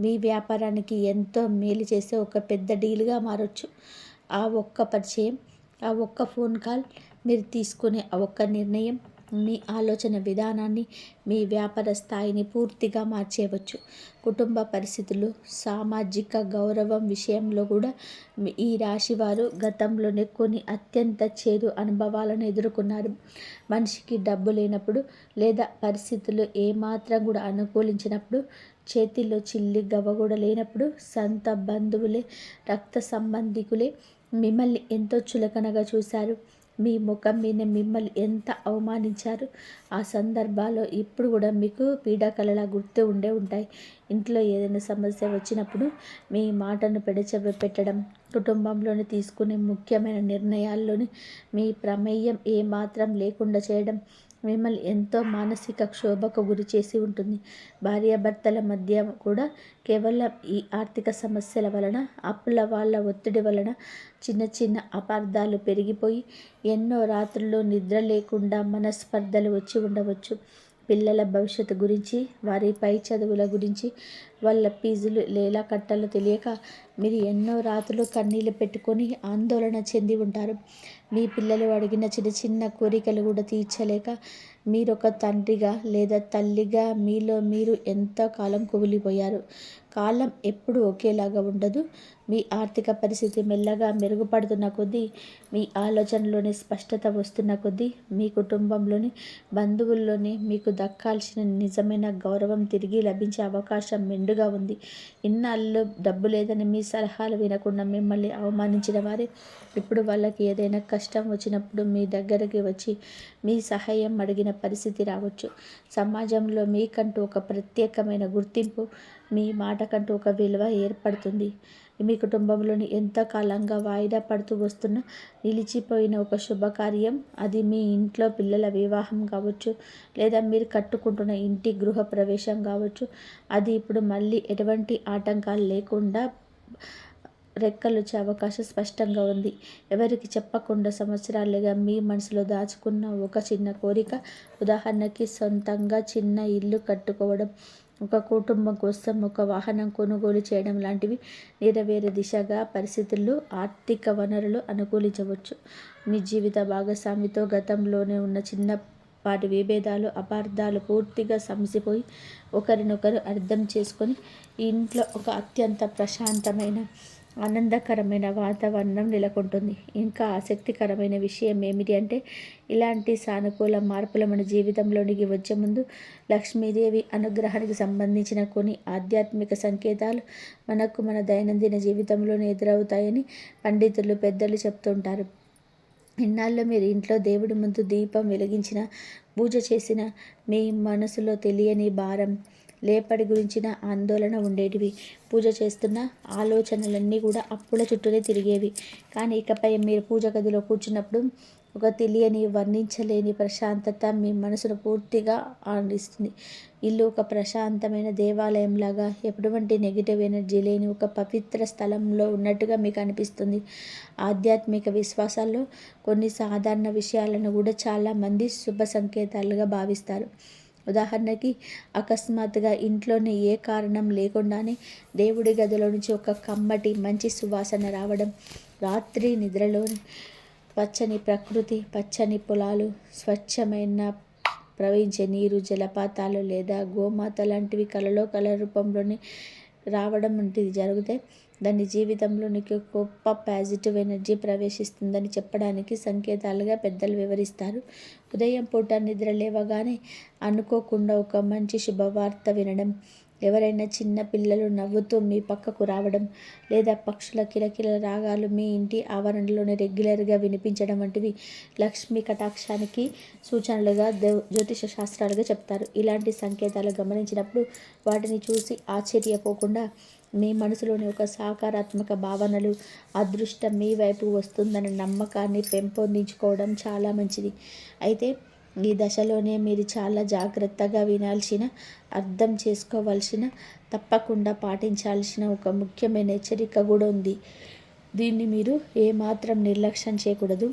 మీ వ్యాపారానికి ఎంతో మేలు చేసే ఒక పెద్ద డీల్గా మారొచ్చు. ఆ ఒక్క పరిచయం, ఆ ఒక్క ఫోన్ కాల్, మీరు తీసుకునే ఆ ఒక్క నిర్ణయం మీ ఆలోచన విధానాన్ని, మీ వ్యాపార స్థాయిని పూర్తిగా మార్చేయవచ్చు. కుటుంబ పరిస్థితులు, సామాజిక గౌరవం విషయంలో కూడా ఈ రాశివారు గతంలోనే కొన్ని అత్యంత చేదు అనుభవాలను ఎదుర్కొన్నారు. మనిషికి డబ్బు లేనప్పుడు లేదా పరిస్థితులు ఏమాత్రం కూడా అనుకూలించినప్పుడు, చేతిలో చిల్లి గవ్వ కూడా లేనప్పుడు సొంత బంధువులే, రక్త సంబంధికులే మిమ్మల్ని ఎంతో చులకనగా చూశారు. మీ ముఖం మీద మిమ్మల్ని ఎంత అవమానించారు. ఆ సందర్భాల్లో ఇప్పుడు కూడా మీకు పీడాకలలా గుర్తు ఉంటాయి. ఇంట్లో ఏదైనా సమస్య వచ్చినప్పుడు మీ మాటను పెడచెవి పెట్టడం, కుటుంబంలోని తీసుకునే ముఖ్యమైన నిర్ణయాల్లోని మీ ప్రమేయం ఏమాత్రం లేకుండా చేయడం మిమ్మల్ని ఎంతో మానసిక క్షోభకు గురి చేసి ఉంటుంది. భార్యాభర్తల మధ్య కూడా కేవలం ఈ ఆర్థిక సమస్యల వలన, అప్పుల వాళ్ళ ఒత్తిడి వలన చిన్న చిన్న అపార్థాలు పెరిగిపోయి ఎన్నో రాత్రులు నిద్ర లేకుండా మనస్పర్ధలు వచ్చి ఉండవచ్చు. పిల్లల భవిష్యత్తు గురించి, వారి పై చదువుల గురించి, వాళ్ళ ఫీజులు ఎలా కట్టాలో తెలియక మీరు ఎన్నో రాత్రులు కన్నీళ్ళు పెట్టుకొని ఆందోళన చెంది ఉంటారు. మీ పిల్లలు అడిగిన చిన్న చిన్న కోరికలు కూడా తీర్చలేక మీరొక తండ్రిగా లేదా తల్లిగా మీలో మీరు ఎంతో కాలం కుమిలిపోయారు. కాలం ఎప్పుడు ఒకేలాగా ఉండదు. మీ ఆర్థిక పరిస్థితి మెల్లగా మెరుగుపడుతున్న కొద్దీ, మీ ఆలోచనలోని స్పష్టత వస్తున్న కొద్దీ, మీ కుటుంబంలోని బంధువుల్లోని మీకు దక్కాల్సిన నిజమైన గౌరవం తిరిగి లభించే అవకాశం మెండుగా ఉంది. ఇన్నాళ్ళు డబ్బు లేదని మీ సలహాలు వినకుండా మిమ్మల్ని అవమానించిన వారే ఇప్పుడు వాళ్ళకి ఏదైనా కష్టం వచ్చినప్పుడు మీ దగ్గరికి వచ్చి మీ సహాయం అడిగిన పరిస్థితి రావచ్చు. సమాజంలో మీకంటూ ఒక ప్రత్యేకమైన గుర్తింపు, మీ మాటకంటూ ఒక విలువ ఏర్పడుతుంది. మీ కుటుంబంలోని ఎంతకాలంగా వాయిదా పడుతూ వస్తున్న నిలిచిపోయిన ఒక శుభకార్యం, అది మీ ఇంట్లో పిల్లల వివాహం కావచ్చు, లేదా మీరు కట్టుకుంటున్న ఇంటి గృహ ప్రవేశం కావచ్చు, అది ఇప్పుడు మళ్ళీ ఎటువంటి ఆటంకాలు లేకుండా రెక్కలొచ్చే అవకాశం స్పష్టంగా ఉంది. ఎవరికి చెప్పకుండా సంవత్సరాలుగా మీ మనసులో దాచుకున్న ఒక చిన్న కోరిక, ఉదాహరణకి సొంతంగా చిన్న ఇల్లు కట్టుకోవడం, ఒక కుటుంబం కోసం ఒక వాహనం కొనుగోలు చేయడం లాంటివి నెరవేరే దిశగా పరిస్థితులు, ఆర్థిక వనరులు అనుకూలించవచ్చు. మీ జీవిత భాగస్వామితో గతంలోనే ఉన్న చిన్నపాటి విభేదాలు, అపార్థాలు పూర్తిగా సమసిపోయి ఒకరినొకరు అర్థం చేసుకొని ఇంట్లో ఒక అత్యంత ప్రశాంతమైన, ఆనందకరమైన వాతావరణం నెలకొంటుంది. ఇంకా ఆసక్తికరమైన విషయం ఏమిటి అంటే, ఇలాంటి సానుకూల మార్పులు మన జీవితంలోనికి వచ్చే ముందు లక్ష్మీదేవి అనుగ్రహానికి సంబంధించిన కొన్ని ఆధ్యాత్మిక సంకేతాలు మనకు మన దైనందిన జీవితంలోనే ఎదురవుతాయని పండితులు, పెద్దలు చెప్తుంటారు. ఇన్నాళ్ళు మీరు ఇంట్లో దేవుడి ముందు దీపం వెలిగించిన, పూజ చేసిన, మీ మనసులో తెలియని భారం, లేపడి గురించిన ఆందోళన ఉండేటివి. పూజ చేస్తున్న ఆలోచనలన్నీ కూడా అప్పుల చుట్టూనే తిరిగేవి. కానీ ఇకపై మీరు పూజ గదిలో కూర్చున్నప్పుడు ఒక తెలియని, వర్ణించలేని ప్రశాంతత మీ మనసును పూర్తిగా ఆనందిస్తుంది. ఇల్లు ఒక ప్రశాంతమైన దేవాలయంలాగా, ఎటువంటి నెగిటివ్ ఎనర్జీ లేని ఒక పవిత్ర స్థలంలో ఉన్నట్టుగా మీకు అనిపిస్తుంది. ఆధ్యాత్మిక విశ్వాసాల్లో కొన్ని సాధారణ విషయాలను కూడా చాలామంది శుభ సంకేతాలుగా భావిస్తారు. ఉదాహరణకి, అకస్మాత్తుగా ఇంట్లోని ఏ కారణం లేకుండానే దేవుడి గదిలో నుంచి ఒక కమ్మటి మంచి సువాసన రావడం, రాత్రి నిద్రలో పచ్చని ప్రకృతి, పచ్చని పొలాలు, స్వచ్ఛమైన ప్రవహించే నీరు, జలపాతాలు లేదా గోమాత లాంటివి కల రూపంలోనే రావడం వంటిది జరిగితే దాని జీవితంలోనికి గొప్ప పాజిటివ్ ఎనర్జీ ప్రవేశిస్తుందని చెప్పడానికి సంకేతాలుగా పెద్దలు వివరిస్తారు. ఉదయం పూట నిద్ర లేవగానే అనుకోకుండా ఒక మంచి శుభవార్త వినడం, ఎవరైనా చిన్న పిల్లలు నవ్వుతూ మీ పక్కకు రావడం, లేదా పక్షుల కిలకిల రాగాలు మీ ఇంటి ఆవరణలోనే రెగ్యులర్గా వినిపించడం వంటివి లక్ష్మీ కటాక్షానికి సూచనలుగా జ్యోతిష శాస్త్రాలుగా చెప్తారు. ఇలాంటి సంకేతాలు గమనించినప్పుడు వాటిని చూసి ఆశ్చర్యపోకుండా మీ మనసులోని ఒక సకారాత్మక భావనలు, అదృష్టం మీ వైపు వస్తుందన్న నమ్మకాన్ని పెంపొందించుకోవడం చాలా మంచిది. అయితే ఈ దశలోనే మీరు చాలా జాగ్రత్తగా వినాల్సిన, అర్థం చేసుకోవాల్సిన, తప్పకుండా పాటించాల్సిన ఒక ముఖ్యమైన హెచ్చరిక కూడా ఉంది. దీన్ని మీరు ఏమాత్రం నిర్లక్ష్యం చేయకూడదు.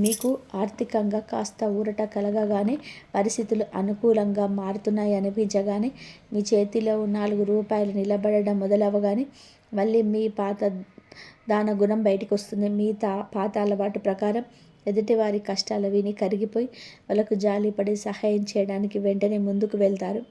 మీకు ఆర్థికంగా కాస్త ఊరట కలగగానే, పరిస్థితులు అనుకూలంగా మారుతున్నాయి అనిపించగానే, మీ చేతిలో 4 రూపాయలు నిలబడడం మొదలవగానే మళ్ళీ మీ పాత దాన గుణం బయటికి వస్తుంది. మీ పాత అలవాటు ప్రకారం ఎదుటివారి కష్టాలు విని కరిగిపోయి వాళ్ళకు జాలిపడి సహాయం చేయడానికి వెంటనే ముందుకు వెళ్తారు.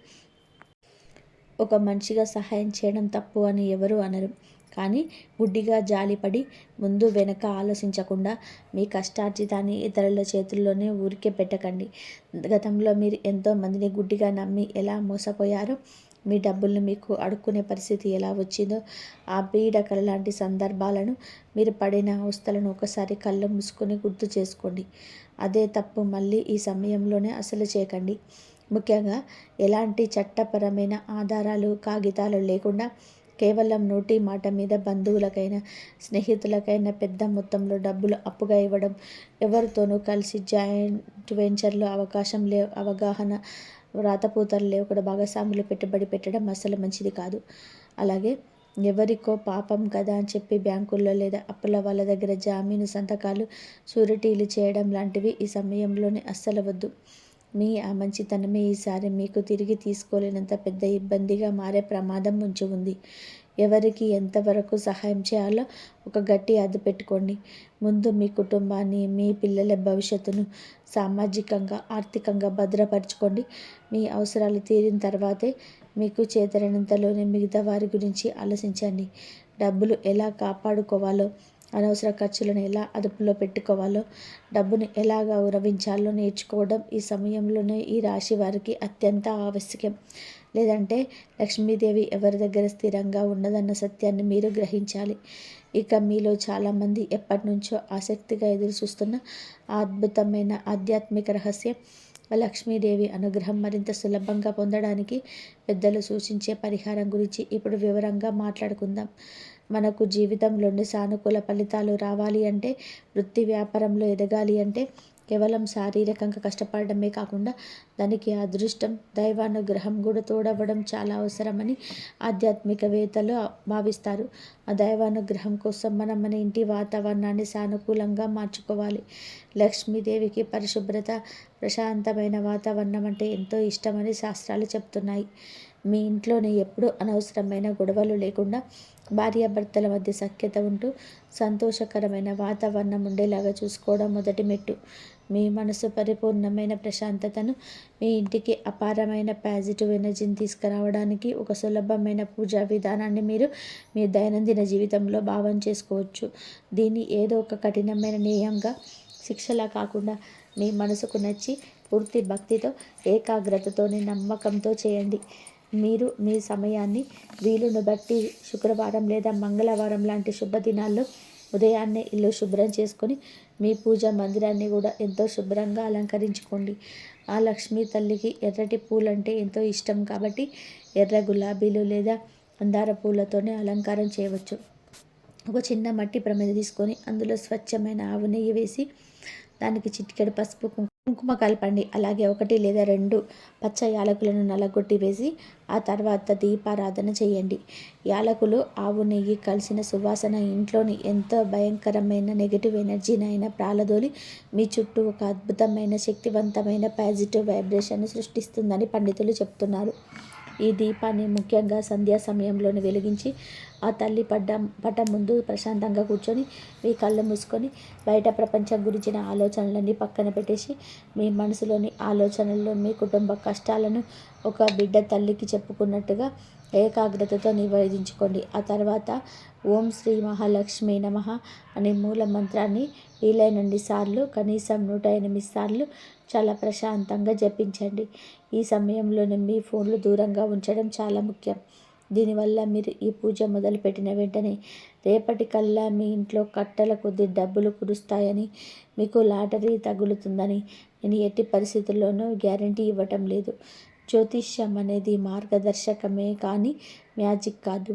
ఒక మనిషిగా సహాయం చేయడం తప్పు అని ఎవరూ అనరు. కానీ గుడ్డిగా జాలిపడి ముందు వెనక ఆలోచించకుండా మీ కష్టార్జితాన్ని ఇతరుల చేతుల్లోనే ఊరికే పెట్టకండి. గతంలో మీరు ఎంతో మందిని గుడ్డిగా నమ్మి ఎలా మోసపోయారో, మీ డబ్బుల్ని మీకు అడుక్కునే పరిస్థితి ఎలా వచ్చిందో, ఆ పీడకల లాంటి సందర్భాలను, మీరు పడిన అవస్థలను ఒకసారి కళ్ళు మూసుకొని గుర్తు చేసుకోండి. అదే తప్పు మళ్ళీ ఈ సమయంలోనే అసలు చేయకండి. ముఖ్యంగా ఎలాంటి చట్టపరమైన ఆధారాలు, కాగితాలు లేకుండా కేవలం నోటి మాట మీద బంధువులకైనా, స్నేహితులకైనా పెద్ద మొత్తంలో డబ్బులు అప్పుగా ఇవ్వడం, ఎవరితోనూ కలిసి జాయింట్ వెంచర్లో అవగాహన, రాతపూతలు లేకుండా భాగస్వాములు పెట్టుబడి పెట్టడం అస్సలు మంచిది కాదు. అలాగే ఎవరికో పాపం కదా అని చెప్పి బ్యాంకుల్లో లేదా అప్పుల వాళ్ళ దగ్గర జామీను సంతకాలు, షూరిటీలు చేయడం లాంటివి ఈ సమయంలోనే అస్సలు వద్దు. మీ ఆ మంచితనమే ఈసారి మీకు తిరిగి తీసుకోలేనంత పెద్ద ఇబ్బందిగా మారే ప్రమాదం ముంచి ఉంది. ఎవరికి ఎంతవరకు సహాయం చేయాలో ఒక గట్టి అదుపు పెట్టుకోండి. ముందు మీ కుటుంబాన్ని, మీ పిల్లల భవిష్యత్తును సామాజికంగా, ఆర్థికంగా భద్రపరచుకోండి. మీ అవసరాలు తీరిన తర్వాతే మీకు చేతనైనంతలోనే మిగతా వారి గురించి ఆలోచించండి. డబ్బులు ఎలా కాపాడుకోవాలో, అనవసర ఖర్చులను ఎలా అదుపులో పెట్టుకోవాలో, డబ్బును ఎలా గౌరవించాలో నేర్చుకోవడం ఈ సమయంలోనే ఈ రాశి వారికి అత్యంత ఆవశ్యకం. లేదంటే లక్ష్మీదేవి ఎవరి దగ్గర స్థిరంగా ఉన్నదన్న సత్యాన్ని మీరు గ్రహించాలి. ఇక మీలో చాలామంది ఎప్పటి నుంచో ఆసక్తిగా ఎదురు చూస్తున్న అద్భుతమైన ఆధ్యాత్మిక రహస్యం, లక్ష్మీదేవి అనుగ్రహం మరింత సులభంగా పొందడానికి పెద్దలు సూచించే పరిహారం గురించి ఇప్పుడు వివరంగా మాట్లాడుకుందాం. మనకు జీవితంలోని సానుకూల ఫలితాలు రావాలి అంటే, వృత్తి వ్యాపారంలో ఎదగాలి అంటే కేవలం శారీరకంగా కష్టపడమే కాకుండా దానికి అదృష్టం, దైవానుగ్రహం కూడా తోడవడం చాలా అవసరమని ఆధ్యాత్మికవేత్తలు భావిస్తారు. ఆ దైవానుగ్రహం కోసం మనం మన ఇంటి వాతావరణాన్ని సానుకూలంగా మార్చుకోవాలి. లక్ష్మీదేవికి పరిశుభ్రత, ప్రశాంతమైన వాతావరణం అంటే ఎంతో ఇష్టమని శాస్త్రాలు చెప్తున్నాయి. మీ ఇంట్లోనే ఎప్పుడూ అనవసరమైన గొడవలు లేకుండా, భార్యాభర్తల మధ్య సఖ్యత ఉంటూ సంతోషకరమైన వాతావరణం ఉండేలాగా చూసుకోవడం మొదటి మెట్టు. మీ మనసు పరిపూర్ణమైన ప్రశాంతతను, మీ ఇంటికి అపారమైన పాజిటివ్ ఎనర్జీని తీసుకురావడానికి ఒక సులభమైన పూజా విధానాన్ని మీరు మీ దైనందిన జీవితంలో భావం చేసుకోవచ్చు. దీన్ని ఏదో ఒక కఠినమైన నియమంగా, శిక్షలా కాకుండా మీ మనసుకు నచ్చి పూర్తి భక్తితో, ఏకాగ్రతతోని, నమ్మకంతో చేయండి. మీరు మీ సమయాన్ని వీలును బట్టి శుక్రవారం లేదా మంగళవారం లాంటి శుభదినాల్లో ఉదయాన్నే ఇల్లు శుభ్రం చేసుకొని మీ పూజా మందిరాన్ని కూడా ఎంతో శుభ్రంగా అలంకరించుకోండి. ఆ లక్ష్మీ తల్లికి ఎర్రటి పూలంటే ఎంతో ఇష్టం కాబట్టి ఎర్ర గులాబీలు లేదా మందార పూలతోనే అలంకారం చేయవచ్చు. ఒక చిన్న మట్టి ప్రమిద తీసుకొని అందులో స్వచ్ఛమైన ఆవు నెయ్యి వేసి దానికి చిటికెడు పసుపు, కుంకుమ కలపండి. అలాగే 1 లేదా 2 పచ్చ యాలకులను నలగొట్టి వేసి ఆ తర్వాత దీపారాధన చేయండి. యాలకులు, ఆవు నెయ్యి కలిసిన సువాసన ఇంట్లోని ఎంతో భయంకరమైన నెగిటివ్ ఎనర్జీనైనా ప్రాలదోలి మీ చుట్టూ ఒక అద్భుతమైన, శక్తివంతమైన పాజిటివ్ వైబ్రేషన్ని సృష్టిస్తుందని పండితులు చెప్తున్నారు. ఈ దీపాన్ని ముఖ్యంగా సంధ్యా సమయంలోనే వెలిగించి ఆ తల్లి పటం ముందు ప్రశాంతంగా కూర్చొని మీ కళ్ళు మూసుకొని బయట ప్రపంచం గురించిన ఆలోచనలన్నీ పక్కన పెట్టేసి మీ మనసులోని ఆలోచనల్లో మీ కుటుంబ కష్టాలను ఒక బిడ్డ తల్లికి చెప్పుకున్నట్టుగా ఏకాగ్రతతో నివేదించుకోండి. ఆ తర్వాత ఓం శ్రీ మహాలక్ష్మి నమః అనే మూల మంత్రాన్ని వీలైనన్ని సార్లు, కనీసం 108 సార్లు చాలా ప్రశాంతంగా జపించండి. ఈ సమయంలోనే మీ ఫోన్లు దూరంగా ఉంచడం చాలా ముఖ్యం. దీనివల్ల మీరు ఈ పూజ మొదలుపెట్టిన వెంటనే రేపటికల్లా మీ ఇంట్లో కట్టల కొద్ది డబ్బులు కురుస్తాయని, మీకు లాటరీ తగులుతుందని నేను ఎట్టి పరిస్థితుల్లోనూ గ్యారంటీ ఇవ్వటం లేదు. జ్యోతిష్యం అనేది మార్గదర్శకమే కానీ మ్యాజిక్ కాదు.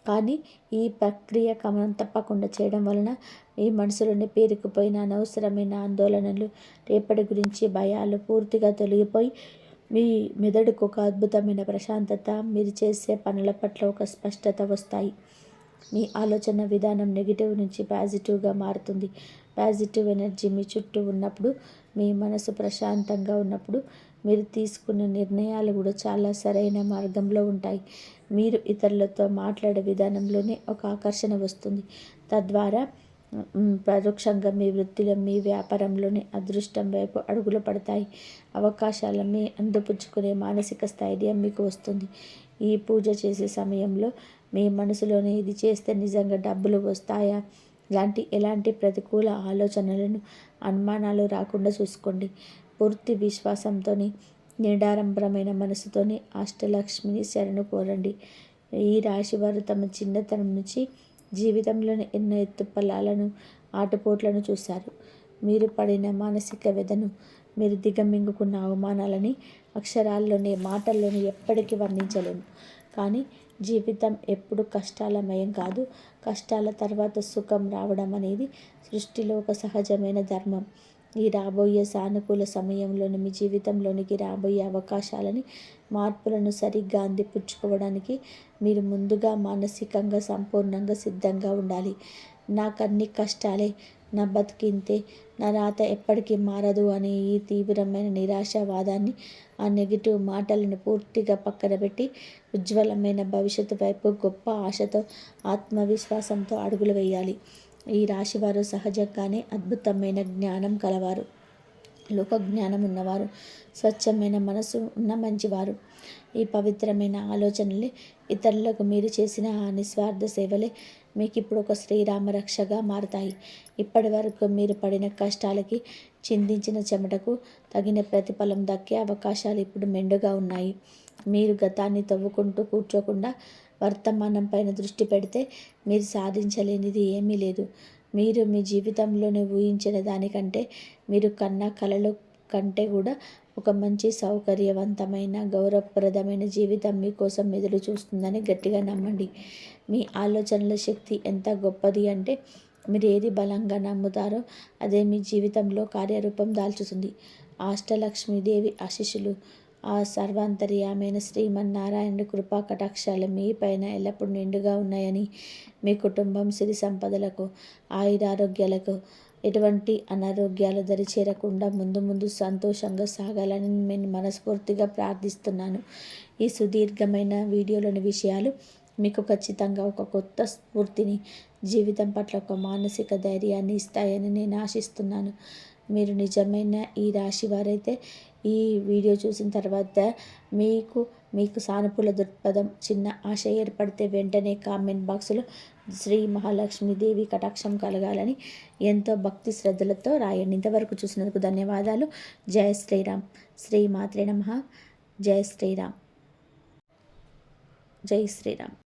కానీ ఈ ప్రక్రియ క్రమం తప్పకుండా చేయడం వలన మీ మనసులోని పేరుకుపోయిన అనవసరమైన ఆందోళనలు, రేపటి గురించి భయాలు పూర్తిగా తొలగిపోయి మీ మెదడుకు ఒక అద్భుతమైన ప్రశాంతత, మీరు చేసే పనుల పట్ల ఒక స్పష్టత వస్తాయి. మీ ఆలోచన విధానం నెగిటివ్ నుంచి పాజిటివ్గా మారుతుంది. పాజిటివ్ ఎనర్జీ మీ చుట్టూ ఉన్నప్పుడు, మీ మనసు ప్రశాంతంగా ఉన్నప్పుడు మీరు తీసుకున్న నిర్ణయాలు కూడా చాలా సరైన మార్గంలో ఉంటాయి. మీరు ఇతరులతో మాట్లాడే విధానంలోనే ఒక ఆకర్షణ వస్తుంది. తద్వారా పరోక్షంగా మీ వృత్తిలో, మీ వ్యాపారంలోని అదృష్టం వైపు అడుగులు పడతాయి. అవకాశాలని అందిపుచ్చుకునే మానసిక స్థైర్యం మీకు వస్తుంది. ఈ పూజ చేసే సమయంలో మీ మనసులోనే ఇది చేస్తే నిజంగా డబ్బులు వస్తాయా ఎలాంటి ప్రతికూల ఆలోచనలను, అనుమానాలు రాకుండా చూసుకోండి. పూర్తి విశ్వాసంతో, నిడారంభరమైన మనసుతోని అష్టలక్ష్మిని శరణు కోరండి. ఈ రాశి వారు తమ చిన్నతనం నుంచి జీవితంలోని ఎన్నో ఎత్తుపల్లాలను, ఆటుపోట్లను చూశారు. మీరు పడిన మానసిక వ్యధను, మీరు దిగమింగుకున్న అవమానాలని అక్షరాల్లోనే, మాటల్లోనే ఎప్పటికీ వర్ణించలేము. కానీ జీవితం ఎప్పుడు కష్టాలమయం కాదు. కష్టాల తర్వాత సుఖం రావడం అనేది సృష్టిలో ఒక సహజమైన ధర్మం. ఈ రాబోయే సానుకూల సమయంలోని మీ జీవితంలోనికి రాబోయే అవకాశాలని, మార్పులను సరిగ్గా అందిపుచ్చుకోవడానికి మీరు ముందుగా మానసికంగా సంపూర్ణంగా సిద్ధంగా ఉండాలి. నాకన్ని కష్టాలే, నా బతికింతే, నా రాత ఎప్పటికీ మారదు అనే ఈ తీవ్రమైన నిరాశావాదాన్ని, ఆ నెగిటివ్ మాటలను పూర్తిగా పక్కన పెట్టి ఉజ్వలమైన భవిష్యత్తు వైపు గొప్ప ఆశతో, ఆత్మవిశ్వాసంతో అడుగులు వేయాలి. ఈ రాశివారు సహజంగానే అద్భుతమైన జ్ఞానం కలవారు, లోక జ్ఞానం ఉన్నవారు, స్వచ్ఛమైన మనసు ఉన్న మంచివారు. ఈ పవిత్రమైన ఆలోచనలే, ఇతరులకు మీరు చేసిన ఆ నిస్వార్థ సేవలే మీకు ఇప్పుడు ఒక శ్రీరామ రక్షగా మారుతాయి. ఇప్పటి వరకు మీరు పడిన కష్టాలకి, చిందించిన చెమటకు తగిన ప్రతిఫలం దక్కే అవకాశాలు ఇప్పుడు మెండుగా ఉన్నాయి. మీరు గతాన్ని తవ్వుకుంటూ కూర్చోకుండా వర్తమానం పైన దృష్టి పెడితే మీరు సాధించలేనిది ఏమీ లేదు. మీరు మీ జీవితంలోనే ఊహించిన దానికంటే, మీరు కన్న కలల కంటే కూడా ఒక మంచి సౌకర్యవంతమైన, గౌరవప్రదమైన జీవితం మీకోసం ఎదురు చూస్తుందని గట్టిగా నమ్మండి. మీ ఆలోచనల శక్తి ఎంత గొప్పది అంటే, మీరు ఏది బలంగా నమ్ముతారో అదే మీ జీవితంలో కార్యరూపం దాల్చుతుంది. అష్టలక్ష్మీదేవి ఆశీస్సులు, ఆ సర్వాంతర్యామైన శ్రీమన్నారాయణుడి కృపా కటాక్షాలు మీ పైన ఎల్లప్పుడూ నిండుగా ఉన్నాయని, మీ కుటుంబం సిరి సంపదలకు, ఆయురారోగ్యాలకు, ఎటువంటి అనారోగ్యాలు దరిచేరకుండా ముందు ముందు సంతోషంగా సాగాలని నేను మనస్ఫూర్తిగా ప్రార్థిస్తున్నాను. ఈ సుదీర్ఘమైన వీడియోలోని విషయాలు మీకు ఖచ్చితంగా ఒక కొత్త స్ఫూర్తిని, జీవితం పట్ల ఒక మానసిక ధైర్యాన్ని ఇస్తాయని నేను ఆశిస్తున్నాను. మీరు నిజమైన ఈ రాశి వారైతే ఈ వీడియో చూసిన తర్వాత మీకు సానుకూల దృక్పథం, చిన్న ఆశ ఏర్పడితే వెంటనే కామెంట్ బాక్స్లో శ్రీ మహాలక్ష్మీదేవి కటాక్షం కలగాలని ఎంతో భక్తి శ్రద్ధలతో రాయండి. ఇంతవరకు చూసినందుకు ధన్యవాదాలు. జై శ్రీరామ్. శ్రీ మాత్రే నమః. జై శ్రీరామ్. జై శ్రీరామ్.